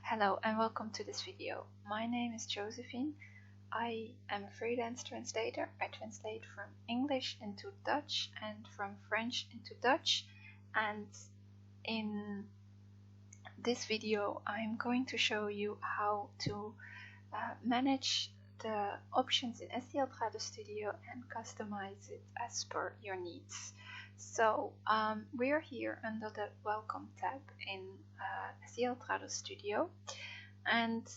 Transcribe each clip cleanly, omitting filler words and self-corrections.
Hello and welcome to this video. My name is Josephine. I am a freelance translator. I translate from English into Dutch and from French into Dutch. And in this video I'm going to show you how to manage the options in SDL Trados Studio and customize it as per your needs. So we are here under the Welcome tab in SDL Trados Studio, and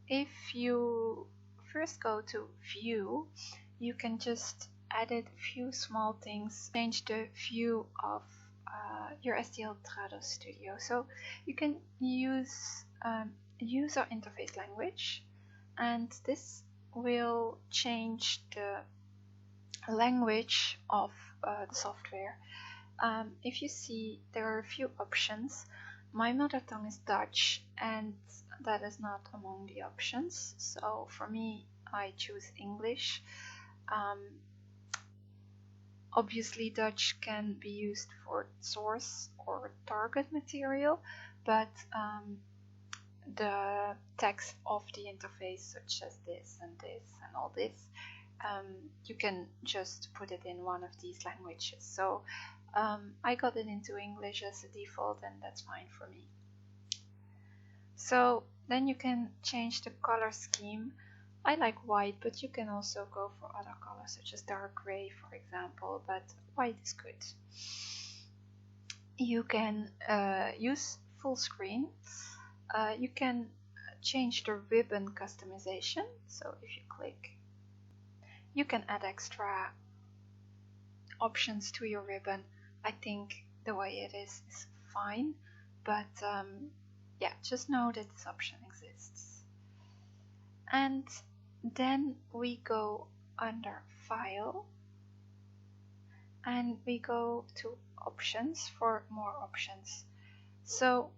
if you first go to View, you can just edit a few small things, change the view of your SDL Trados Studio. So you can use user interface language, and this will change the language of the software. If you see, there are a few options. My mother tongue is Dutch, and that is not among the options, so for me I choose English. Obviously Dutch can be used for source or target material, but the text of the interface, such as this and all this, you can just put it in one of these languages. So I got it into English as a default, and that's fine for me. So then you can change the color scheme. I like white, but you can also go for other colors, such as dark gray, for example, but white is good. You can use full screen. You can change the ribbon customization. So if you click, you can add extra options to your ribbon. I think the way it is fine, but yeah, just know that this option exists. And then we go under File and we go to Options for more options. So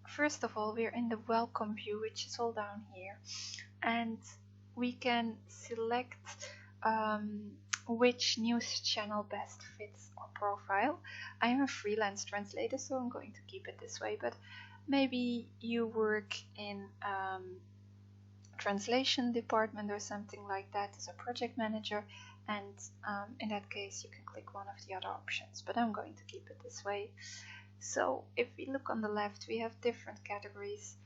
first of all, we're in the Welcome view, which is all down here, and we can select which news channel best fits our profile. I am a freelance translator, so I'm going to keep it this way, but maybe you work in translation department or something like that as a project manager, and in that case you can click one of the other options, but I'm going to keep it this way. So if we look on the left, we have different categories,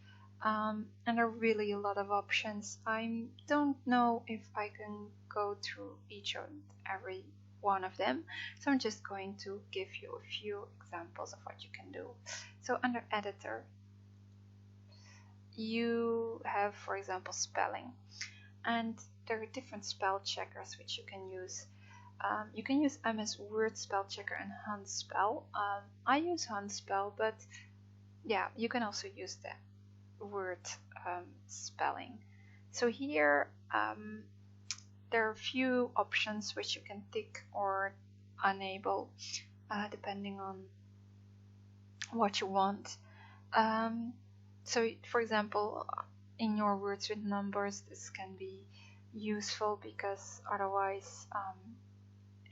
and there are really a lot of options. I don't know if I can go through each and every one of them, so I'm just going to give you a few examples of what you can do. So under Editor, you have, for example, spelling, and there are different spell checkers which you can use. You can use MS Word Spell Checker and Handspell. I use Handspell, but yeah, you can also use the Word spelling. So here there are a few options which you can tick or enable depending on what you want. So for example, in your words with numbers, this can be useful, because otherwise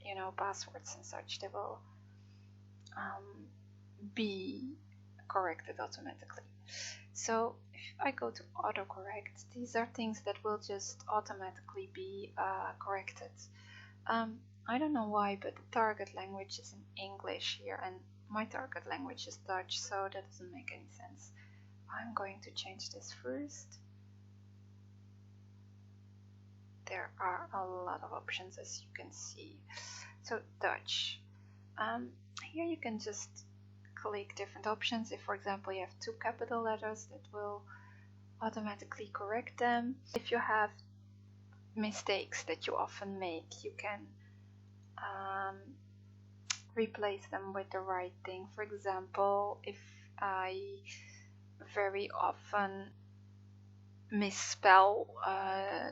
you know, passwords and such, they will be corrected automatically. So if I go to autocorrect, these are things that will just automatically be corrected. I don't know why, but the target language is in English here, and my target language is Dutch, so that doesn't make any sense. I'm going to change this first. There are a lot of options, as you can see. So Dutch. Here you can just click different options. If, for example, you have two capital letters, that will automatically correct them. If you have mistakes that you often make, you can replace them with the right thing. For example, if I very often misspell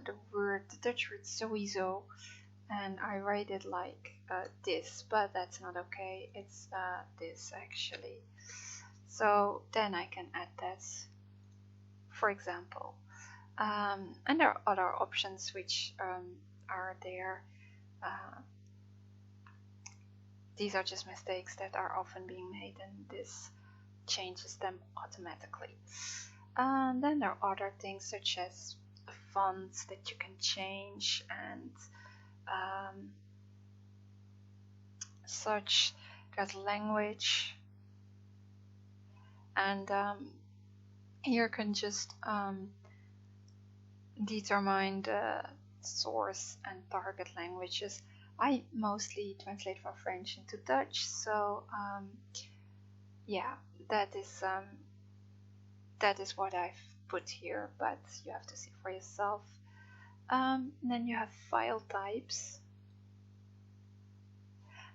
the Dutch word sowieso, and I write it like this, but that's not okay. It's this actually. So then I can add that, for example. And there are other options which are there. These are just mistakes that are often being made in this changes them automatically. And then there are other things such as fonts that you can change and such. There's language, and here you can just determine the source and target languages. I mostly translate from French into Dutch, so yeah, that is what I've put here, but you have to see for yourself. Then you have file types,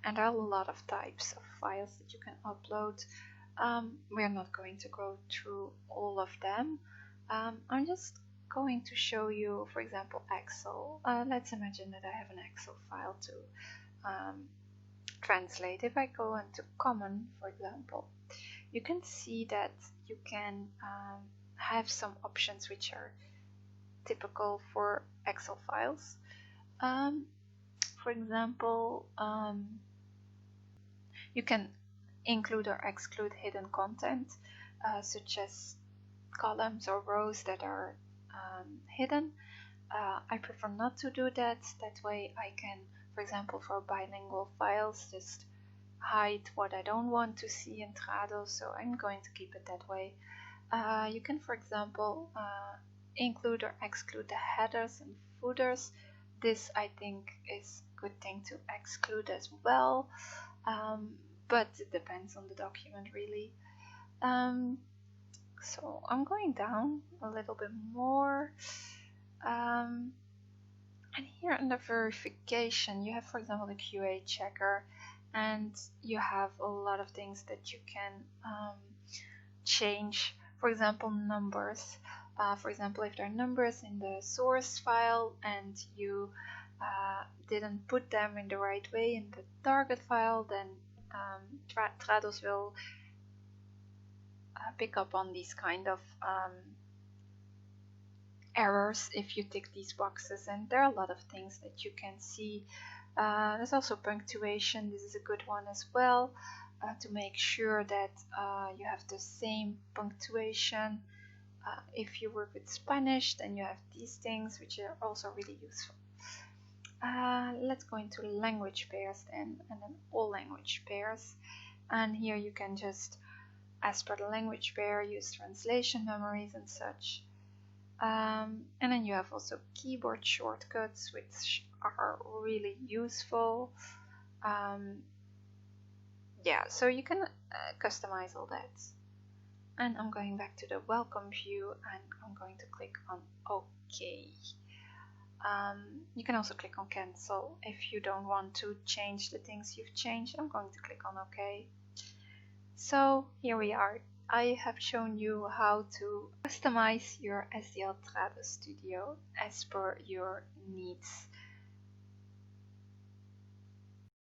and there are a lot of types of files that you can upload. We're not going to go through all of them. I'm just going to show you, for example, Excel. Let's imagine that I have an Excel file to translate. If I go into Common, for example, you can see that you can have some options which are typical for Excel files. For example, you can include or exclude hidden content, such as columns or rows that are hidden. I prefer not to do that. That way I can, for example, for bilingual files, just hide what I don't want to see in Trados, so I'm going to keep it that way. You can, for example, include or exclude the headers and footers. This, I think, is a good thing to exclude as well, but it depends on the document, really. So I'm going down a little bit more, and here under verification you have, for example, the QA checker, and you have a lot of things that you can change. For example, numbers. For example, if there are numbers in the source file and you didn't put them in the right way in the target file, then Trados will pick up on these kind of errors if you tick these boxes, and there are a lot of things that you can see. There's also punctuation. This is a good one as well, to make sure that you have the same punctuation. If you work with Spanish, then you have these things which are also really useful. Let's go into language pairs then, and then all language pairs. And here you can just, as per the language pair, use translation memories and such. And then you have also keyboard shortcuts, which are really useful. Yeah, so you can customize all that. And I'm going back to the welcome view, and I'm going to click on OK. You can also click on cancel if you don't want to change the things you've changed. I'm going to click on OK. So here we are. I have shown you how to customize your SDL Trados Studio as per your needs.